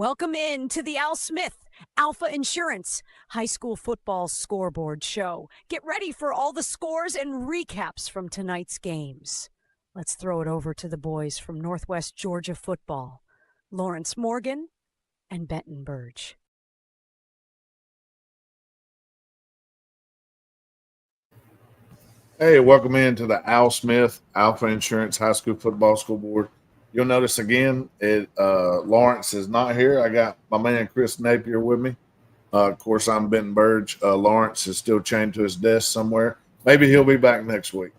Welcome in to the Al Smith Alfa Insurance High School Football Scoreboard Show. Get ready for all the scores and recaps from tonight's games. Let's throw it over to the boys from Northwest Georgia football, Lawrence Morgan and Benton Burge. Hey, welcome into the Al Smith Alfa Insurance High School Football Scoreboard. You'll notice again, Lawrence is not here. I got my man Chris Napier with me. Of course, I'm Benton Burge. Lawrence is still chained to his desk somewhere. Maybe he'll be back next week.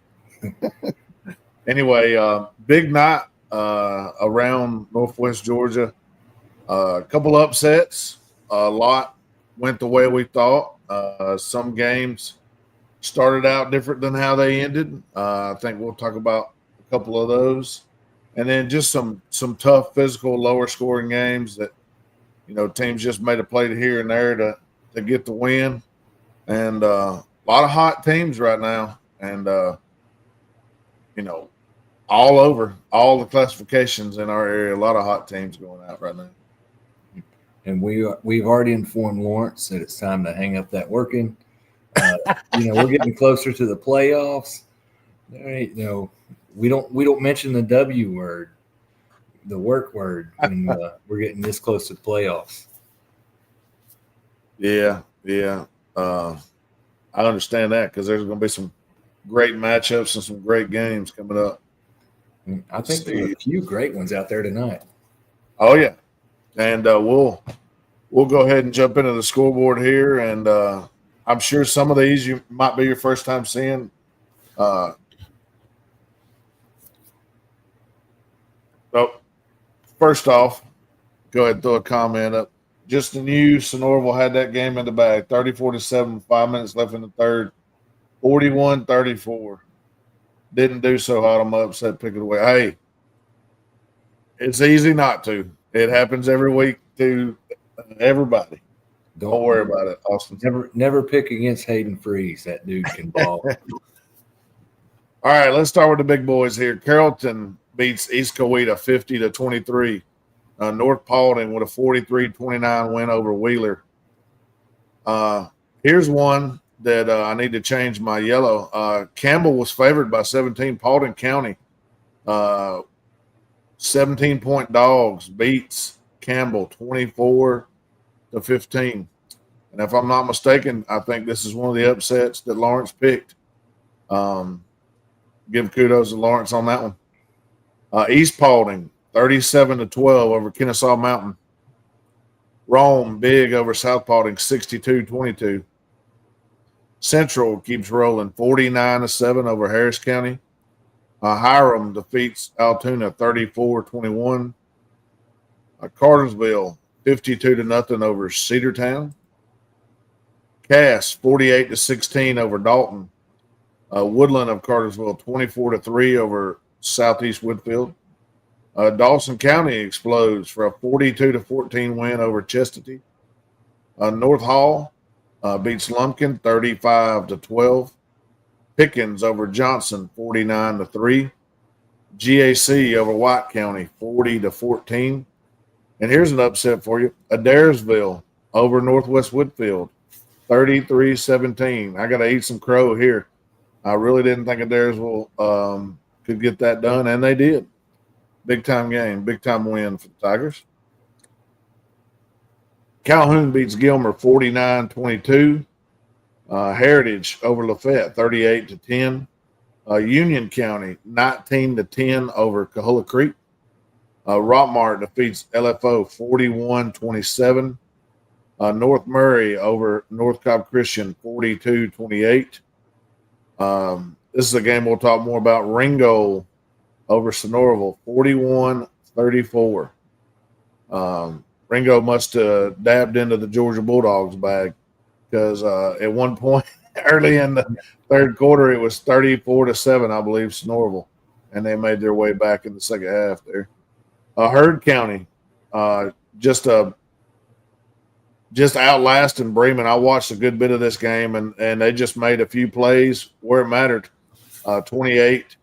Anyway, big night around Northwest Georgia. A couple upsets. A lot went the way we thought. Some games started out different than how they ended. I think we'll talk about a couple of those. And then just some tough physical, lower scoring games that, teams just made a play here and there to get the win. And a lot of hot teams right now. And, all over, all the classifications in our area, a lot of hot teams going out right now. And we've already informed Lawrence that it's time to hang up that working. We're getting closer to the playoffs. We don't mention the W word, the work word, when we're getting this close to the playoffs. Yeah. I understand that because there's going to be some great matchups and some great games coming up. I think there are a few great ones out there tonight. Oh yeah, and we'll go ahead and jump into the scoreboard here, and I'm sure some of these you might be your first time seeing. First off, go ahead and throw a comment up. Just the news, Sonoraville had that game in the bag, 34-7, 5 minutes left in the third, 41-34. Didn't do so hot. I'm upset, pick it away. Hey, it's easy not to. It happens every week to everybody. Don't worry about it, Austin. Never pick against Hayden Freeze. That dude can ball. All right, let's start with the big boys here. Carrollton beats East Coweta 50-23. North Paulding with a 43-29 win over Wheeler. Here's one that I need to change my yellow. Campbell was favored by 17. Paulding County, 17-point dogs beats Campbell 24-15. And if I'm not mistaken, I think this is one of the upsets that Lawrence picked. Give kudos to Lawrence on that one. East Paulding, 37-12 over Kennesaw Mountain. Rome, big over South Paulding, 62-22. Central keeps rolling, 49-7 over Harris County. Hiram defeats Altoona, 34-21. Cartersville, 52-0 over Cedartown. Cass, 48-16 over Dalton. Woodland of Cartersville, 24-3 over Southeast Woodfield. Dawson County explodes for a 42-14 win over Chestatee. North Hall beats Lumpkin 35-12. Pickens over Johnson 49-3. GAC over White County 40-14. And here's an upset for you: Adairsville over Northwest Woodfield 33-17. I got to eat some crow here. I really didn't think Adairsville could get that done, and they did. Big time game, big time win for the Tigers. Calhoun beats Gilmer 49-22. Heritage over Lafayette 38-10. Union County 19-10 over Cahulla Creek. Rockmart defeats LFO 41-27. North Murray over North Cobb Christian 42-28. This is a game we'll talk more about. Ringgold over Sonoraville 41-34. Ringo must have dabbed into the Georgia Bulldogs bag because at one point early in the third quarter it was 34-7, I believe, Sonoraville, and they made their way back in the second half there. Heard County just outlasting Bremen. I watched a good bit of this game, and they just made a few plays where it mattered. 28-8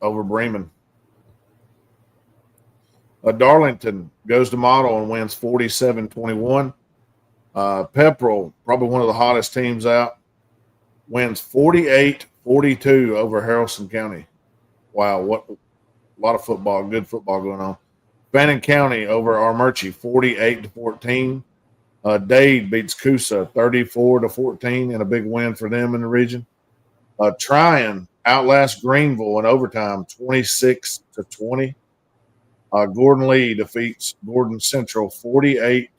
over Bremen. Darlington goes to Model and wins 47-21. Pepperell, probably one of the hottest teams out, wins 48-42 over Haralson County. Wow, what a lot of football, good football going on. Fannin County over Armurchie, 48-14. Dade beats Coosa 34-14 in a big win for them in the region. Tryon outlasts Greenville in overtime, 26-20. Gordon Lee defeats Gordon Central 48-13.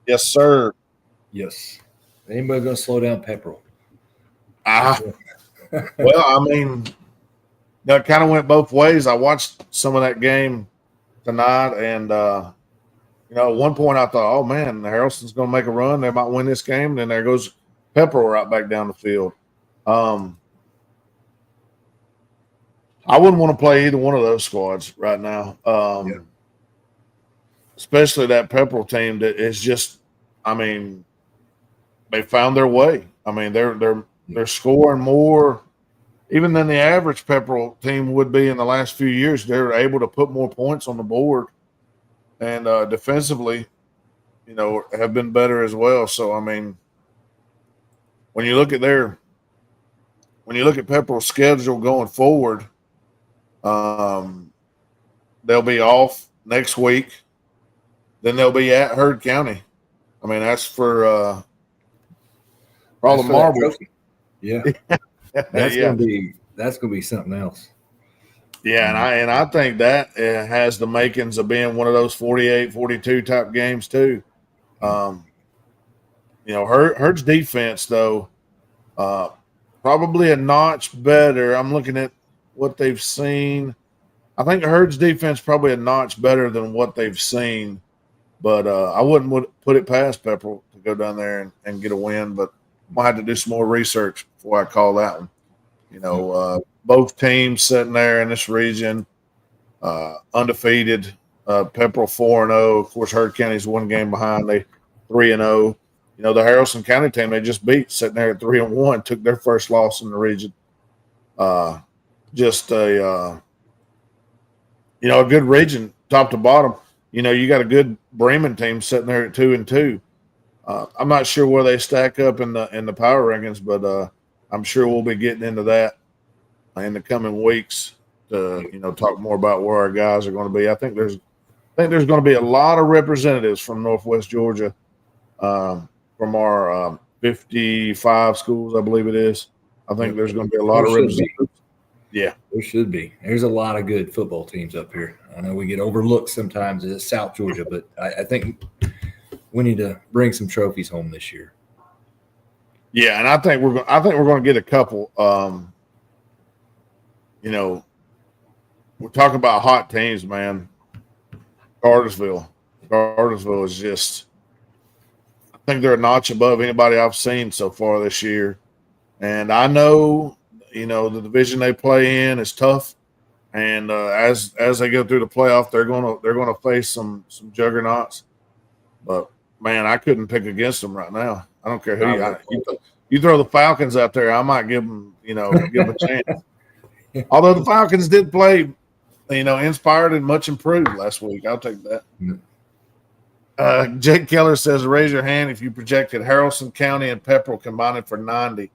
Yes, sir. Yes. Anybody going to slow down Pepperell? Well, I mean, that kind of went both ways. I watched some of that game tonight, and at one point I thought, oh man, Haralson's going to make a run. They might win this game. And then there goes Pepperell right back down the field. I wouldn't want to play either one of those squads right now. Especially that Pepperell team that is just, I mean, they found their way. I mean, they're scoring more even than the average Pepperell team would be in the last few years. They're able to put more points on the board, and defensively, have been better as well. So, I mean, when you look at Pepperell's schedule going forward, they'll be off next week. Then they'll be at Heard County. I mean, that's for all the marbles. Yeah, that's gonna be something else. Yeah, and I think that has the makings of being one of those 48-42 type games too. Heard's defense though, probably a notch better. I'm looking at what they've seen. I think Heard's defense probably a notch better than what they've seen. But I wouldn't put it past Pepperell to go down there and get a win. But I'll have to do some more research before I call that one. Both teams sitting there in this region, undefeated. Pepperell 4-0. Of course, Heard County's one game behind. They 3-0. The Haralson County team they just beat, sitting there at 3-1, took their first loss in the region. Just a good region, top to bottom. You got a good Bremen team sitting there at 2-2. I'm not sure where they stack up in the power rankings, but I'm sure we'll be getting into that in the coming weeks to talk more about where our guys are going to be. I think there's going to be a lot of representatives from Northwest Georgia, from our 55 schools, I believe it is. I think there's going to be a lot of representatives. Yeah, there should be. There's a lot of good football teams up here. I know we get overlooked sometimes as South Georgia, but I think we need to bring some trophies home this year. Yeah, and I think we're going to get a couple. We're talking about hot teams, man. Cartersville is just. I think they're a notch above anybody I've seen so far this year, and I know. The division they play in is tough, and as they go through the playoff, they're gonna face some juggernauts. But man, I couldn't pick against them right now. I don't care who you throw the Falcons out there. I might give them a chance. Although the Falcons did play, inspired and much improved last week. I'll take that. Jake Keller says, "Raise your hand if you projected Haralson County and Pepperell combining for 90."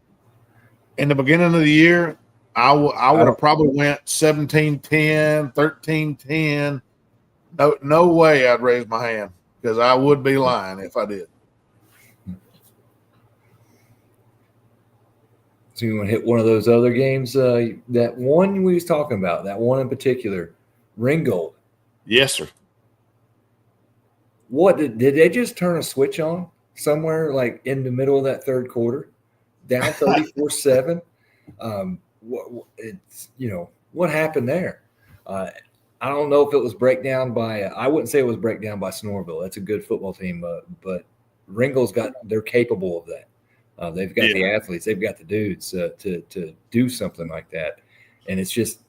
In the beginning of the year, I would have probably went 17-10, 13-10. No way I'd raise my hand because I would be lying if I did. So you want to hit one of those other games? That one we was talking about, that one in particular, Ringgold. Yes, sir. What did they just turn a switch on somewhere like in the middle of that third quarter? Down 34-7. What happened there? I don't know if it was breakdown by. I wouldn't say it was breakdown by Snorville. That's a good football team, but Ringgold's they're capable of that. They've got the athletes, they've got the dudes to do something like that, and it's just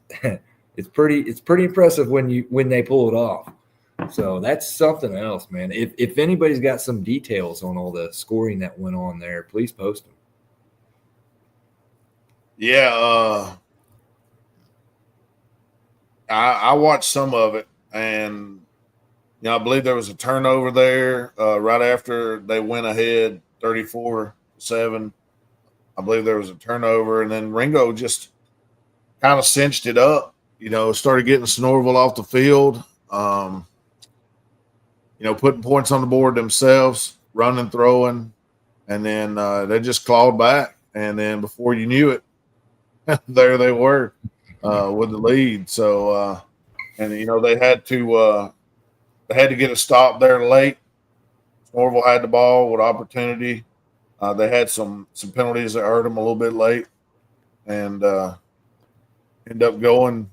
it's pretty impressive when they pull it off. So that's something else, man. If anybody's got some details on all the scoring that went on there, please post them. Yeah, I watched some of it, and I believe there was a turnover there right after they went ahead 34-7. I believe there was a turnover, and then Ringo just kind of cinched it up. Started getting Snorville off the field. Putting points on the board themselves, running, throwing, and then they just clawed back. And then before you knew it, there they were with the lead. So, and they had to get a stop there late. Snorville had the ball with opportunity. They had some penalties that hurt them a little bit late, and end up going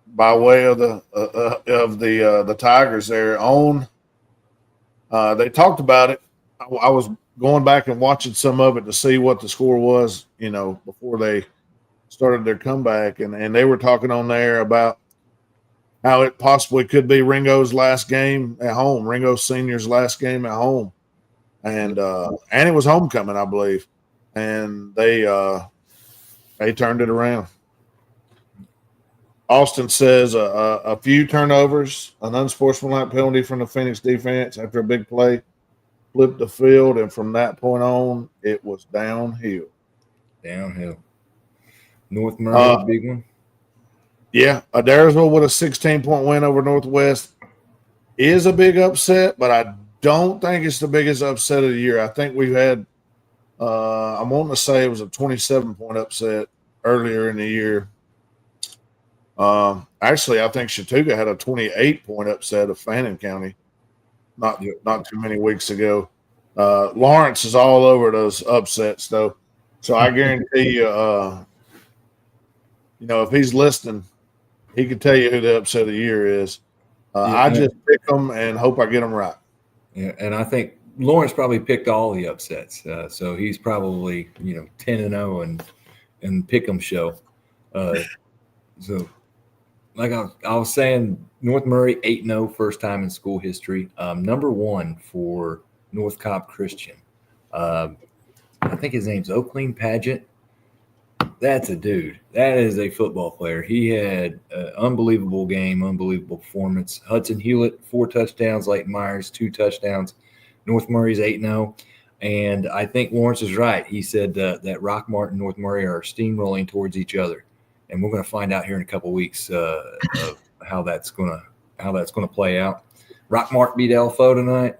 by way of the Tigers there on. They talked about it. I was going back and watching some of it to see what the score was, before they started their comeback, and they were talking on there about how it possibly could be Ringo's last game at home, Ringo Senior's last game at home, and it was homecoming, I believe, and they turned it around. Austin says a few turnovers, an unsportsmanlike penalty from the Phoenix defense after a big play, flipped the field, and from that point on, it was downhill. North Murray, big one. Yeah, Adairsville with a 16-point win over Northwest is a big upset, but I don't think it's the biggest upset of the year. I think we've had, I'm wanting to say it was a 27-point upset earlier in the year. Actually, I think Chattooga had a 28-point upset of Fannin County not too many weeks ago. Lawrence is all over those upsets, though. So I guarantee you, if he's listening, he can tell you who the upset of the year is. I just pick them and hope I get them right. Yeah, and I think Lawrence probably picked all the upsets. So he's probably 10-0 and pick 'em show. So. Like I was saying, North Murray 8-0, first time in school history. Number 1 for North Cobb Christian. I think his name's Oakleen Pageant. That's a dude. That is a football player. He had an unbelievable game, unbelievable performance. Hudson Hewlett, 4 touchdowns. Leighton Myers, 2 touchdowns. North Murray's 8-0. And I think Lawrence is right. He said that Rockmart and North Murray are steamrolling towards each other. And we're going to find out here in a couple of weeks of how that's going to play out. Rockmart beat Alfa tonight.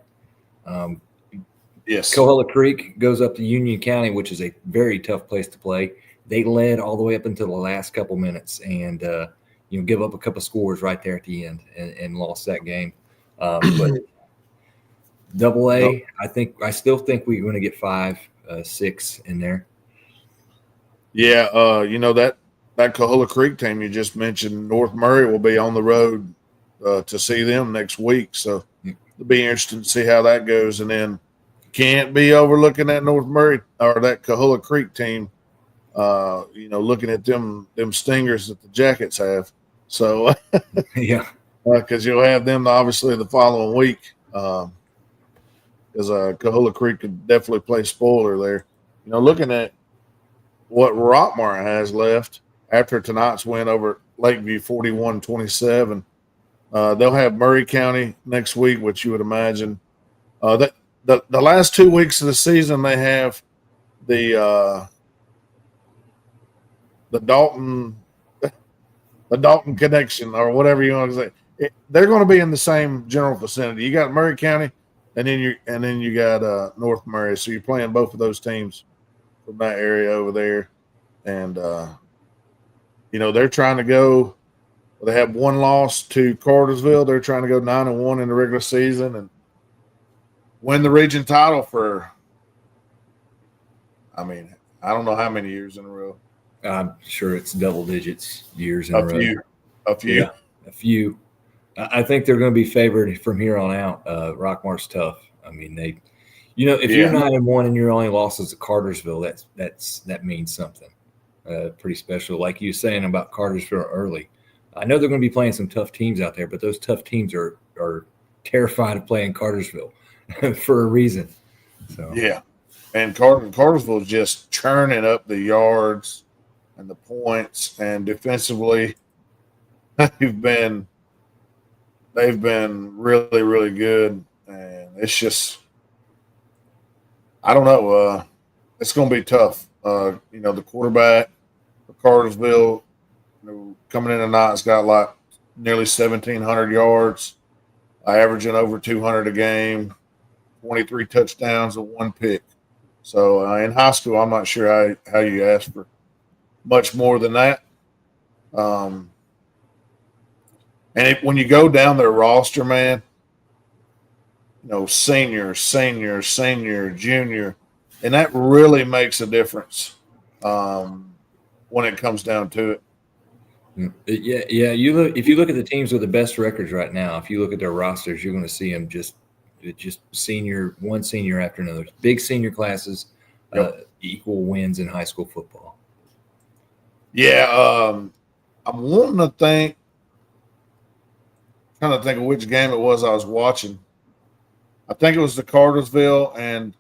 Yes. Coahulla Creek goes up to Union County, which is a very tough place to play. They led all the way up until the last couple minutes, and give up a couple scores right there at the end, and lost that game. But AA, I still think we're going to get 5, 6 in there. Yeah, that Coahulla Creek team you just mentioned, North Murray will be on the road to see them next week. So it'll be interesting to see how that goes. And then can't be overlooking that North Murray or that Coahulla Creek team, looking at them stingers that the Jackets have. So, yeah, because you'll have them obviously the following week because Coahulla Creek could definitely play spoiler there. Looking at what Rockmart has left, after tonight's win over Lakeview 41-27, they'll have Murray County next week, which you would imagine. The last 2 weeks of the season, they have the Dalton connection or whatever you want to say. They're going to be in the same general vicinity. You got Murray County, and then you got North Murray. So you're playing both of those teams from that area over there, and they're trying to go. They have 1 loss to Cartersville. They're trying to go 9-1 in the regular season and win the region title for, I don't know how many years in a row. I'm sure it's double digits years in a row. A few. Yeah, a few. I think they're going to be favored from here on out. Rockmart's tough. If you're 9-1 and your only loss is to Cartersville, that means something. Pretty special. Like you were saying about Cartersville early. I know they're going to be playing some tough teams out there, but those tough teams are terrified of playing Cartersville for a reason. So yeah, and Cartersville is just churning up the yards. and the points, and defensively, they've been really, really good. And it's just, I don't know. It's going to be tough. The quarterback for Cartersville, coming in tonight, has got like nearly 1,700 yards, averaging over 200 a game, 23 touchdowns and 1 pick. So in high school, I'm not sure how you ask for much more than that. When you go down their roster, man, senior, junior, and that really makes a difference when it comes down to it. Yeah. If you look at the teams with the best records right now, if you look at their rosters, you're going to see them just one senior after another. Big senior classes, equal wins in high school football. Yeah, I'm wanting to think. Trying to think of which game it was I was watching. I think it was the Cartersville and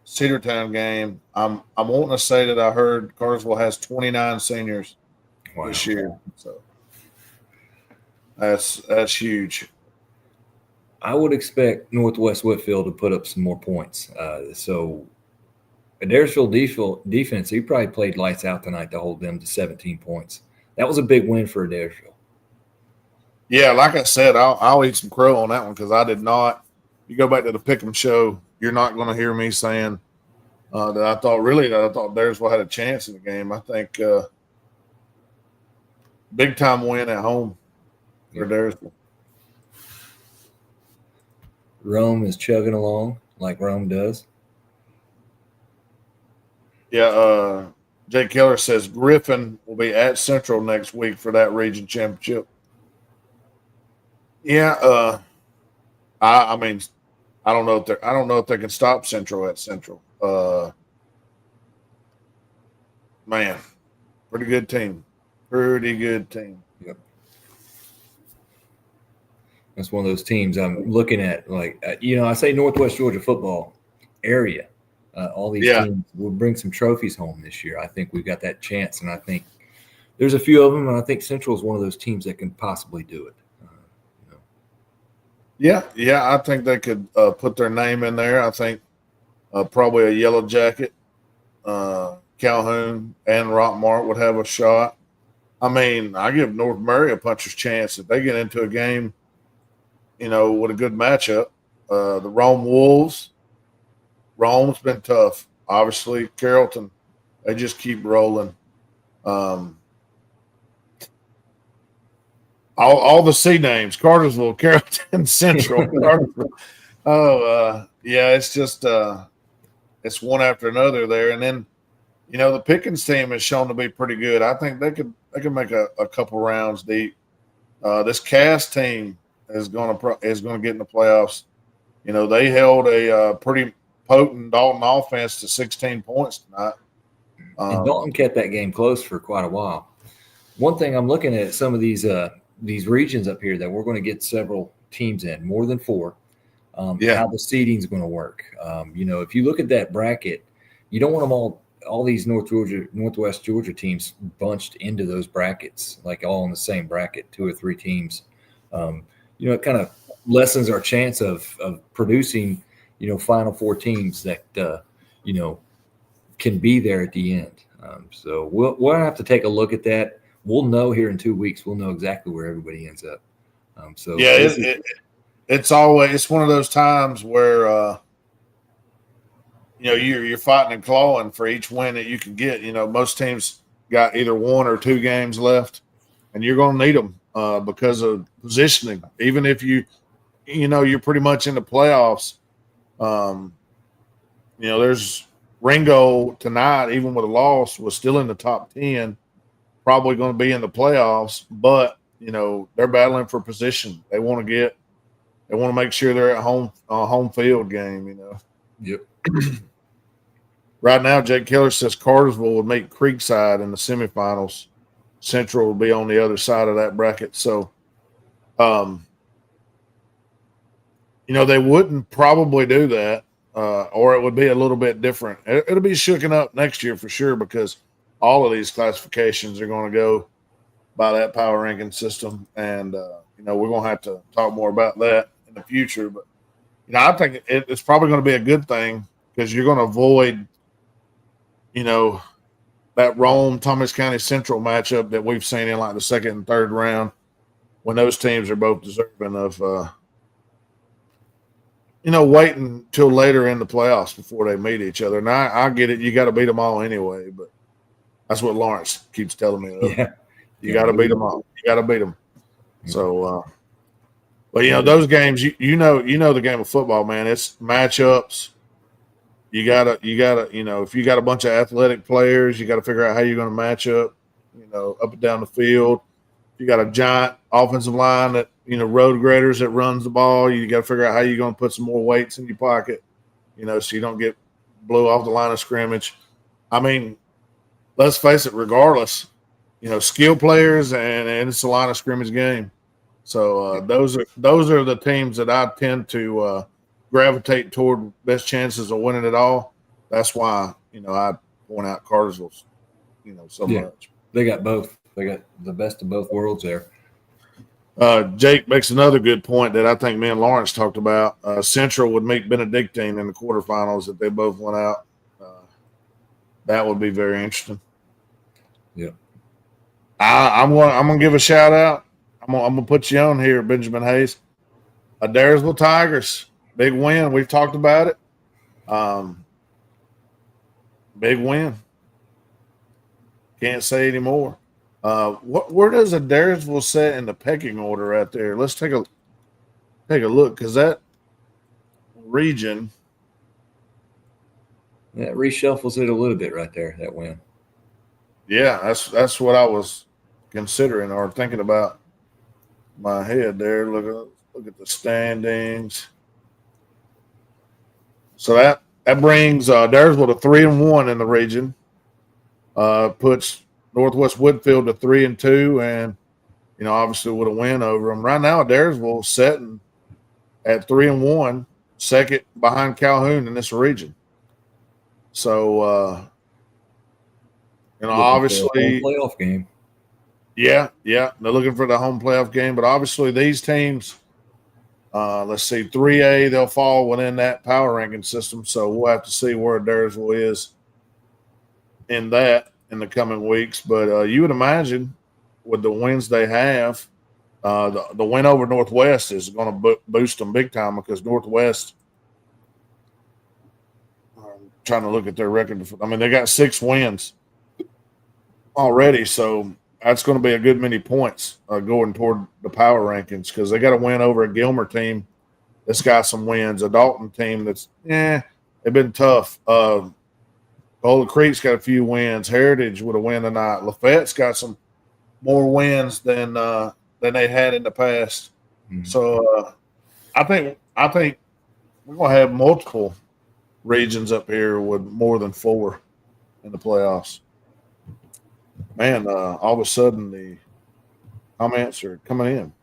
Cedartown game. I'm wanting to say that I heard Cartersville has 29 seniors this year. So that's huge. I would expect Northwest Whitfield to put up some more points. So Adairsville defense, he probably played lights out tonight to hold them to 17 points. That was a big win for Adairsville. Yeah, like I said, I'll eat some crow on that one because I did not. You go back to the Pick'em show, you're not going to hear me saying that I thought Adairsville had a chance in the game. I think big time win at home for Adairsville. Rome is chugging along like Rome does. Yeah, Jake Keller says Griffin will be at Central next week for that region championship. Yeah, I mean, I don't know if they can stop Central at Central. Man, pretty good team. Yep. That's one of those teams I'm looking at. I say Northwest Georgia football area. All these teams will bring some trophies home this year. I think we've got that chance, and I think there's a few of them, and I think Central is one of those teams that can possibly do it. Yeah, I think they could put their name in there. I think probably a Yellow Jacket, Calhoun, and Rockmart would have a shot. I mean, I give North Murray a puncher's chance if they get into a game, with a good matchup. The Rome Wolves, Rome's been tough. Obviously, Carrollton, they just keep rolling. All the C names: Cartersville, Carrollton, Central. It's just it's one after another there, and then the Pickens team has shown to be pretty good. I think they could make a couple rounds deep. This Cass team is going to get in the playoffs. They held a pretty potent Dalton offense to 16 points tonight. And Dalton kept that game close for quite a while. One thing I'm looking at some of these regions up here that we're going to get several teams in, more than 4. How the seeding is going to work. If you look at that bracket, you don't want them all these Northwest Georgia teams bunched into those brackets, like all in the same bracket, 2 or 3 teams. It kind of lessens our chance of producing, Final Four teams that, can be there at the end. So we'll have to take a look at that. We'll know here in 2 weeks. We'll know exactly where everybody ends up. It's one of those times where you're fighting and clawing for each win that you can get. Most teams got either 1 or 2 games left, and you're going to need them because of positioning. Even if you're pretty much in the playoffs. There's Ringo tonight, even with a loss, was still in the top 10. Probably going to be in the playoffs, but they're battling for position. They want to make sure they're at home field game. Yep. Right now, Jake Keller says Cartersville would meet Creekside in the semifinals. Central will be on the other side of that bracket. So, they wouldn't probably do that, or it would be a little bit different. It'll be shooken up next year for sure because all of these classifications are going to go by that power ranking system, and we're going to have to talk more about that in the future. But I think it's probably going to be a good thing because you're going to avoid, that Rome Thomas County Central matchup that we've seen in like the second and third round when those teams are both deserving of, waiting till later in the playoffs before they meet each other. Now I get it. You got to beat them all anyway, but that's what Lawrence keeps telling me. Yeah. You got to beat them all. You got to beat them. So, but those games, you know the game of football, man. It's matchups. You gotta, if you got a bunch of athletic players, you got to figure out how you're going to match up, up and down the field. If you got a giant offensive line that, road graders that runs the ball, you got to figure out how you're going to put some more weights in your pocket, so you don't get blew off the line of scrimmage. I mean, let's face it, regardless, skill players and it's a line of scrimmage game. So those are the teams that I tend to gravitate toward best chances of winning it all. That's why, I point out Cartersville's, so much. They got both. They got the best of both worlds there. Jake makes another good point that I think me and Lawrence talked about. Central would meet Benedictine in the quarterfinals if they both went out. That would be very interesting. Yeah. I'm gonna give a shout out. I'm gonna put you on here, Benjamin Hayes. Adairsville Tigers, big win. We've talked about it. Big win. Can't say anymore. Where does Adairsville sit in the pecking order right there? Let's take a look because that region. That reshuffles it a little bit right there. That win. Yeah, that's what I was considering or thinking about in my head there. Look at the standings. So that brings Adairsville to 3-1 in the region. Puts Northwest Woodfield to 3-2, and obviously with a win over them. Right now, Adairsville sitting at 3-1, second behind Calhoun in this region. So obviously playoff game. Yeah, they're looking for the home playoff game, but obviously these teams, let's see, 3A, they'll fall within that power ranking system. So we'll have to see where Adairsville is in that in the coming weeks. But you would imagine with the wins they have, the win over Northwest is going to boost them big time because Northwest, I'm trying to look at their record. I mean, they got 6 wins already, so that's going to be a good many points going toward the power rankings because they got to win over a Gilmer team that's got some wins, a Dalton team that's, they've been tough. Boulder Creek's got a few wins. Heritage would have won tonight. Lafayette's got some more wins than they had in the past. Mm-hmm. So I think we're going to have multiple regions up here with more than 4 in the playoffs. Man, all of a sudden the comments are coming in.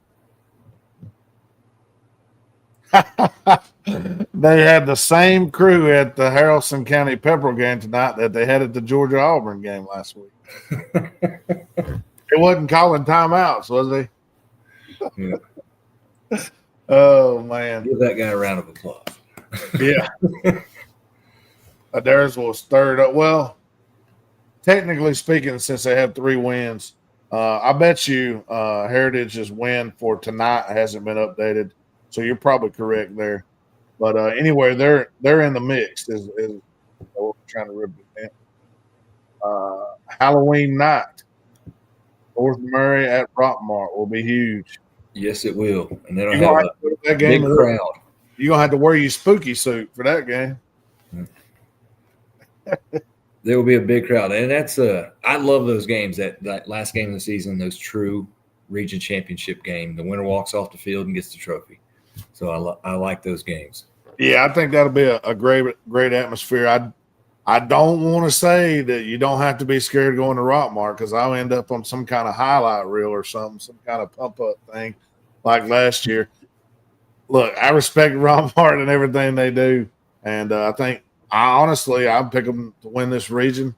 They had the same crew at the Haralson County Pepperell game tonight that they had at the Georgia Auburn game last week. It wasn't calling timeouts, was he? Yeah. Oh, man. Give that guy a round of applause. Yeah. Adairsville was third up. Well, technically speaking, since they have 3 wins, I bet you Heritage's win for tonight hasn't been updated. So you're probably correct there. But anyway, they're in the mix. Is what we're trying to represent. Halloween night, North Murray at Rockmart will be huge. Yes, it will, and it'll have a big crowd. You're gonna have to wear your spooky suit for that game. There will be a big crowd, and that's I love those games. That last game of the season, those true region championship game. The winner walks off the field and gets the trophy. So I like those games. Yeah, I think that'll be a great atmosphere. I don't want to say that you don't have to be scared going to Rockmart because I'll end up on some kind of highlight reel or something, some kind of pump up thing like last year. Look, I respect Rockmart and everything they do, and I think. I'm picking them to win this region.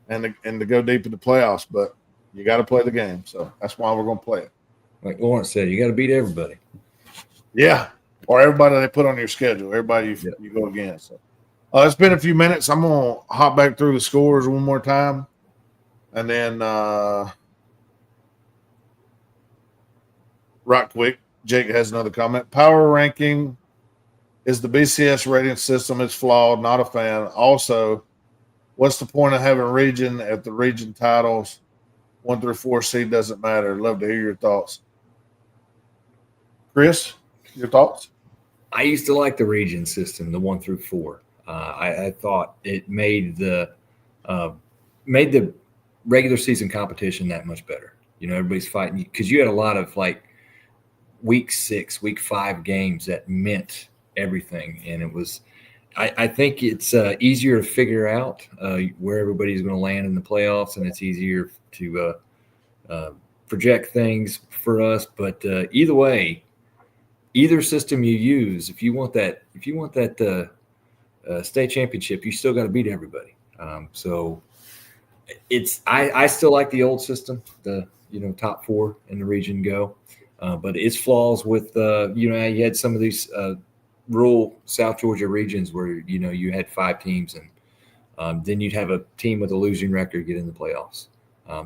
and to go deep in the playoffs. But you got to play the game, so that's why we're going to play it. Like Lawrence said, you got to beat everybody. Yeah, or everybody they put on your schedule, everybody you go against. So, it's been a few minutes. I'm going to hop back through the scores one more time, and then right quick, Jake has another comment. Power ranking is the BCS rating system. It's flawed. Not a fan. Also, what's the point of having region if the region titles 1 through 4 seed doesn't matter? Love to hear your thoughts. Chris, your thoughts? I used to like the region system, the 1 through 4. I thought it made the regular season competition that much better. You know, everybody's fighting because you had a lot of like week 6, week 5 games that meant everything, and it was. I think it's easier to figure out where everybody's going to land in the playoffs, and it's easier to project things for us. But either way, either system you use, if you want that state championship, you still got to beat everybody. So it's I still like the old system, the top 4 in the region go, but its flaws with you had some of these rural South Georgia regions where you had 5 teams, and then you'd have a team with a losing record get in the playoffs.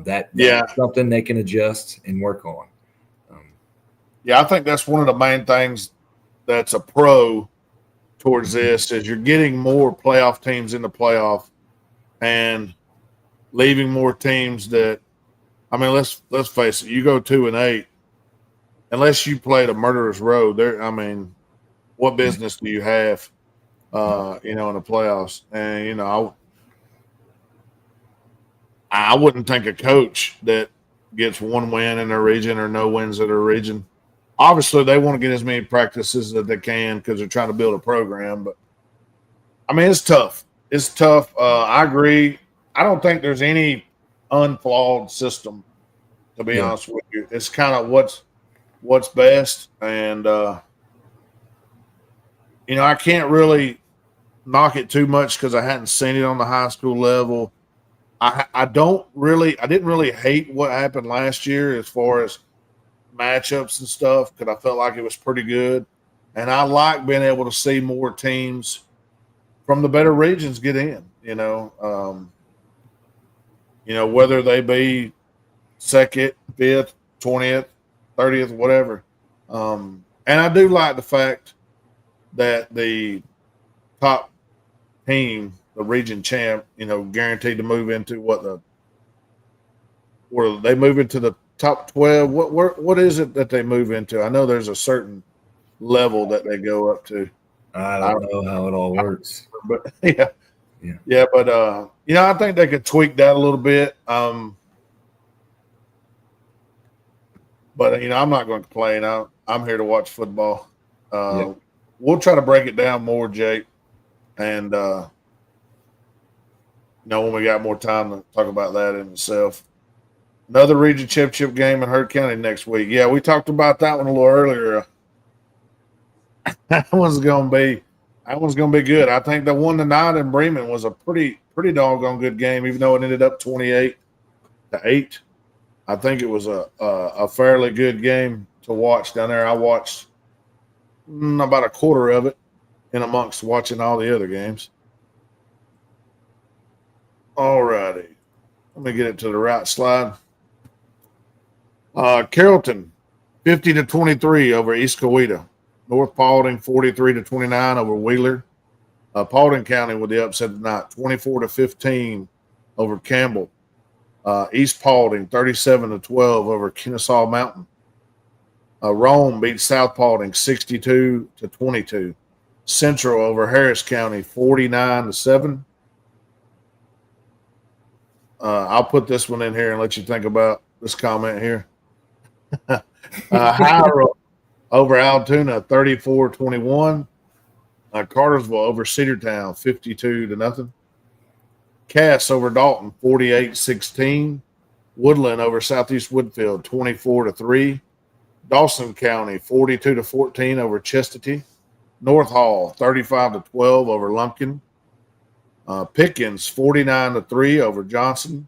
That's something they can adjust and work on. I think that's one of the main things that's a pro towards this is you're getting more playoff teams in the playoff and leaving more teams that, I mean, let's face it, you go 2-8, unless you played a murderer's row there. I mean, what business do you have, in the playoffs? And, I wouldn't think a coach that gets 1 win in their region or no wins in their region. Obviously, they want to get as many practices as they can because they're trying to build a program. But, I mean, it's tough. It's tough. I agree. I don't think there's any unflawed system, to be honest with you. It's kind of what's best. And, I can't really knock it too much because I hadn't seen it on the high school level. I didn't really hate what happened last year as far as matchups and stuff because I felt like it was pretty good. And I like being able to see more teams from the better regions get in, whether they be 2nd, 5th, 20th, 30th, whatever. And I do like the fact that the top team, the region champ, guaranteed to move into where they move into the top 12. What is it that they move into? I know there's a certain level that they go up to. I don't know how it all works, but yeah. But I think they could tweak that a little bit. But I'm not going to complain. I'm here to watch football. We'll try to break it down more, Jake, and when we got more time to talk about that in itself. Another region championship game in Heard County next week. Yeah, we talked about that one a little earlier. That one's gonna be good. I think the one tonight in Bremen was a pretty doggone good game, even though it ended up 28-8. I think it was a fairly good game to watch down there. I watched about a quarter of it in amongst watching all the other games. All righty. Let me get it to the right slide. Carrollton, 50-23 over East Coweta. North Paulding, 43-29 over Wheeler. Paulding County with the upset tonight, 24-15 over Campbell. East Paulding, 37-12 over Kennesaw Mountain. Rome beat South Paulding, 62-22. Central over Harris County, 49-7. I'll put this one in here and let you think about this comment here. Howard over Altoona, 34-21. Cartersville over Cedartown, 52-0. Cass over Dalton, 48-16. Woodland over Southeast Woodfield, 24-3. Dawson County, 42-14 over Chestatee. North Hall, 35-12 over Lumpkin. Pickens 49-3 over Johnson.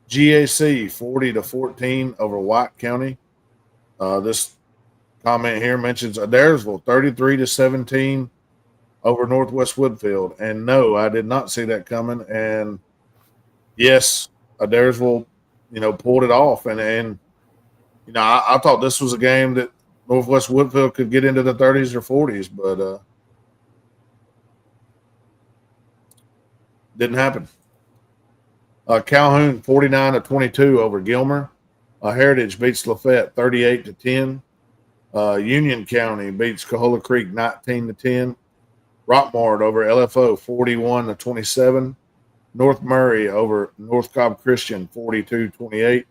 GAC 40-14 over White County. This comment here mentions Adairsville 33-17 over Northwest Woodfield. And no, I did not see that coming. And yes, Adairsville, pulled it off. And I thought this was a game that Northwest Woodfield could get into the 30s or 40s, but didn't happen. Calhoun 49-22 over Gilmer. Heritage beats Lafayette 38-10. Union County beats Cahola Creek 19-10. Rockmart over LFO 41-27. North Murray over North Cobb Christian 42-28.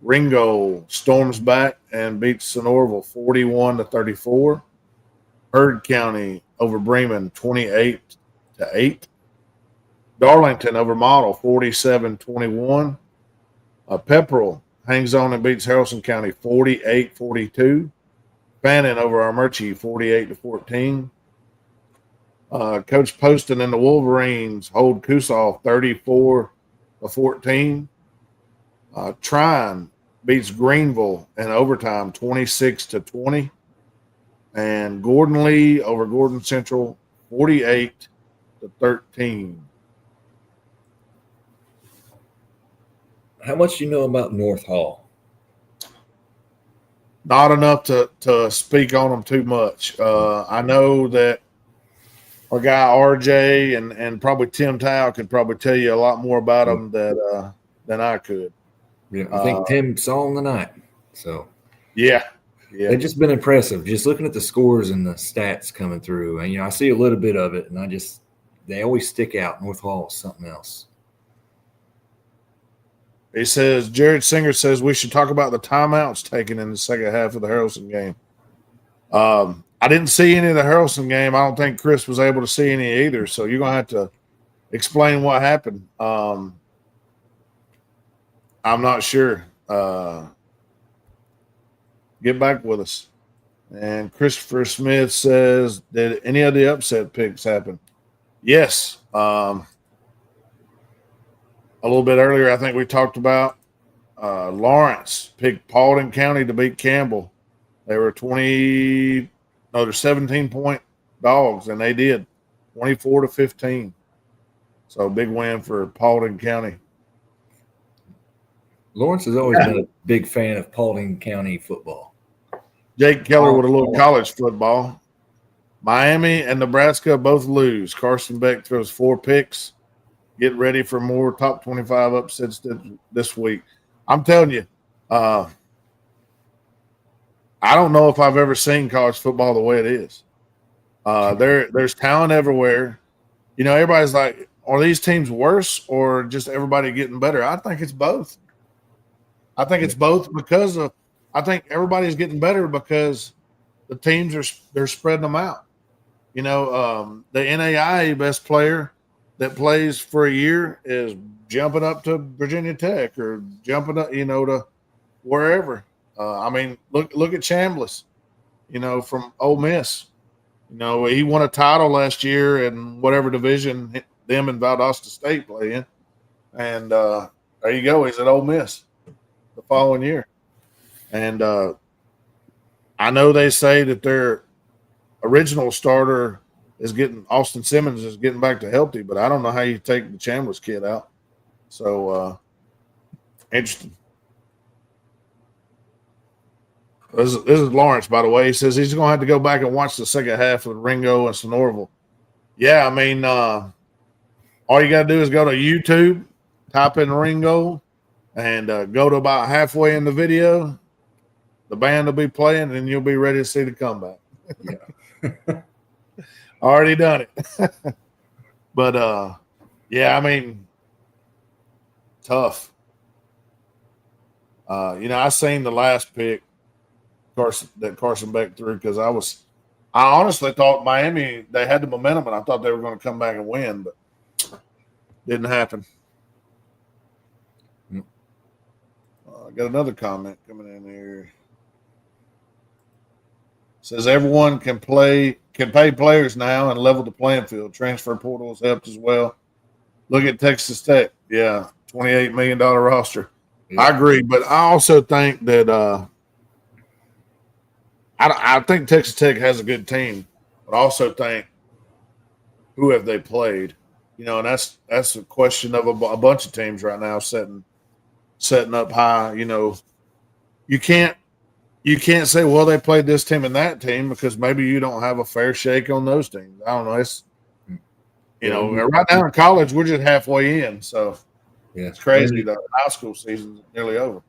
Ringgold storms back and beats Sonoraville 41-34. Heard County over Bremen 28-8. Darlington over Model 47-21. Pepperell hangs on and beats Haralson County 48-42. Fannin over Armurchie 48-14. Coach Poston and the Wolverines hold Kusoff 34-14. Trine beats Greenville in overtime 26-20. And Gordon Lee over Gordon Central 48-13. How much do you know about North Hall? Not enough to speak on them too much. I know that our guy RJ and probably Tim Tao could probably tell you a lot more about them than I could. Yeah, I think Tim saw them tonight. So yeah, they've just been impressive. Just looking at the scores and the stats coming through, and I see a little bit of it, and they always stick out. North Hall is something else. He says, Jared Singer says we should talk about the timeouts taken in the second half of the Haralson game. I didn't see any of the Haralson game. I don't think Chris was able to see any either. So you're going to have to explain what happened. I'm not sure. Get back with us. And Christopher Smith says, did any of the upset picks happen? Yes. A little bit earlier, I think we talked about Lawrence picked Paulding County to beat Campbell. They were 17-point dogs, and they did 24-15. So big win for Paulding County. Lawrence has always been a big fan of Paulding County football. Jake Keller with a little college football. Miami and Nebraska both lose. Carson Beck throws 4 picks. Get ready for more top 25 upsets this week. I'm telling you, I don't know if I've ever seen college football the way it is. There's talent everywhere. Everybody's like, are these teams worse or just everybody getting better? I think it's both. I think it's both because I think everybody's getting better because the teams they're spreading them out. The NAIA best player that plays for a year is jumping up to Virginia Tech or jumping up, to wherever. Look at Chambliss, from Ole Miss. He won a title last year in whatever division them and Valdosta State play in. And there you go. He's at Ole Miss the following year. And I know they say that their original starter Austin Simmons is getting back to healthy, but I don't know how you take the Chambliss kid out. So interesting. This is Lawrence, by the way. He says he's going to have to go back and watch the second half of Ringo and Sonoraville. Yeah, all you got to do is go to YouTube, type in Ringo, and go to about halfway in the video. The band will be playing, and you'll be ready to see the comeback. Yeah. Already done it. But, tough. I seen the last pick Carson Beck threw because I honestly thought Miami, they had the momentum, and I thought they were going to come back and win, but didn't happen. I got another comment coming in here. Says everyone can pay players now and level the playing field. Transfer portal has helped as well. Look at Texas Tech. Yeah, $28 million roster. Yeah. I agree, but I also think that I think Texas Tech has a good team, but I also think who have they played? You know, and that's a question of a bunch of teams right now setting up high. You know, you can't say, well, they played this team and that team because maybe you don't have a fair shake on those teams. I don't know. It's right now in college we're just halfway in, so it's crazy. The high school season's nearly over.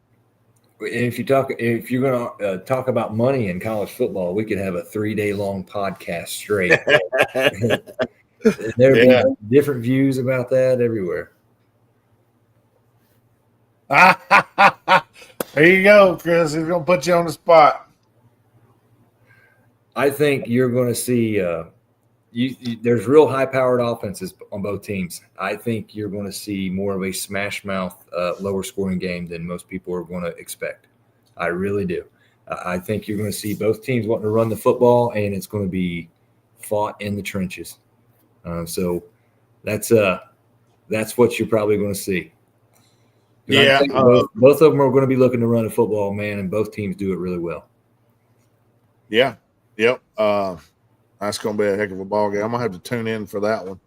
If you're going to talk about money in college football, we could have a 3-day long podcast straight. There'd be different views about that everywhere. There you go, Chris. He's going to put you on the spot. I think you're going to see there's real high-powered offenses on both teams. I think you're going to see more of a smash-mouth, lower-scoring game than most people are going to expect. I really do. I think you're going to see both teams wanting to run the football, and it's going to be fought in the trenches. So that's what you're probably going to see. Yeah, both of them are going to be looking to run a football, man, and both teams do it really well. Yeah, yep. That's going to be a heck of a ball game. I'm going to have to tune in for that one.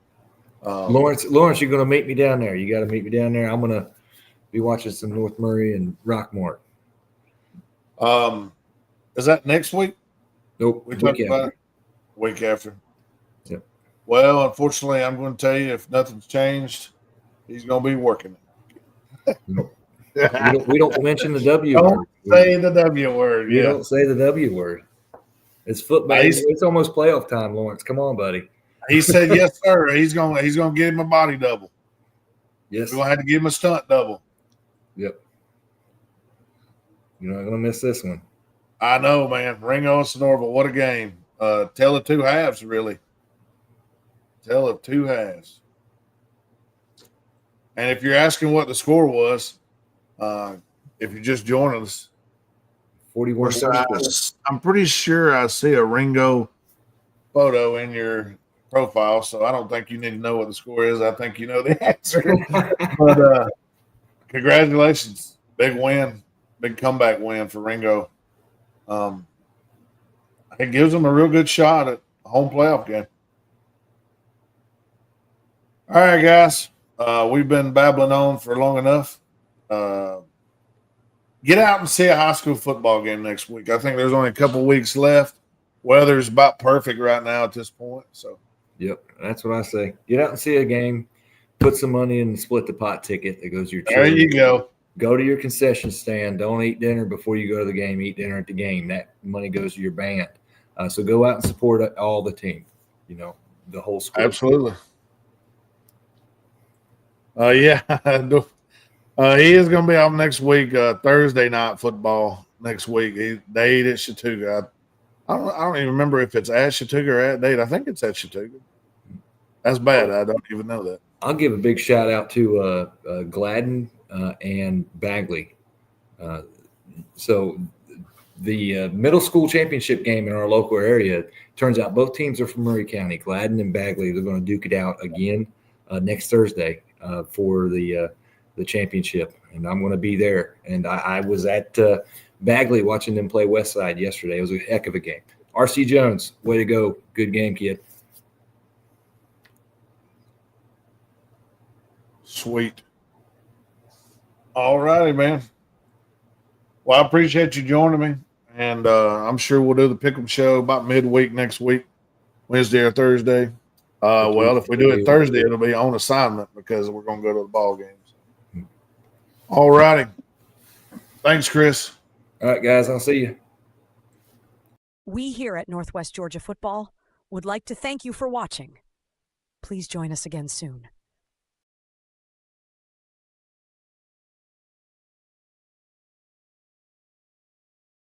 Lawrence, you're going to meet me down there. You got to meet me down there. I'm going to be watching some North Murray and Rockmart. Is that next week? Nope. Week after. Yep. Well, unfortunately, I'm going to tell you, if nothing's changed, he's going to be working it. we don't mention the W don't word. Say the W word. You don't say the W word. It's football. It's almost playoff time, Lawrence. Come on, buddy. He said yes, sir. He's gonna give him a body double. Yes. We're gonna have to give him a stunt double. Yep. You're not gonna miss this one. I know, man. Ringo and Sonorbel, what a game. Tell of two halves, really. Tell of two halves. And if you're asking what the score was, if you're just joining us, 41. I'm pretty sure I see a Ringo photo in your profile, so I don't think you need to know what the score is. I think you know the answer. But congratulations. Big win. Big comeback win for Ringo. It gives them a real good shot at a home playoff game. All right, guys. We've been babbling on for long enough. Get out and see a high school football game next week. I think there's only a couple weeks left. Weather's about perfect right now at this point. So, yep, that's what I say. Get out and see a game. Put some money in the split the pot ticket that goes to your charity. There you go. Go to your concession stand. Don't eat dinner before you go to the game. Eat dinner at the game. That money goes to your band. So go out and support all the team. You know, the whole school. Absolutely. Yeah. He is going to be out next week. Thursday night football next weat. They eat at Chattooga. I don't even remember if it's at Chattooga or at Dade. I think it's at Chattooga. That's bad. I don't even know that. I'll give a big shout out to Gladden and Bagley. So the middle school championship game in our local area, turns out both teams are from Murray County. Gladden and Bagley, they're going to duke it out again next Thursday for the championship, and I'm going to be there. And I was at Bagley watching them play Westside yesterday. It was a heck of a game. R.C. Jones, way to go. Good game, kid. Sweet. All righty, man. Well, I appreciate you joining me, and I'm sure we'll do the Pick'em show about midweek next week, Wednesday or Thursday. Well, if we do it Thursday, it'll be on assignment because we're going to go to the ball games. All righty. Thanks, Chris. All right, guys. I'll see you. We here at Northwest Georgia Football would like to thank you for watching. Please join us again soon.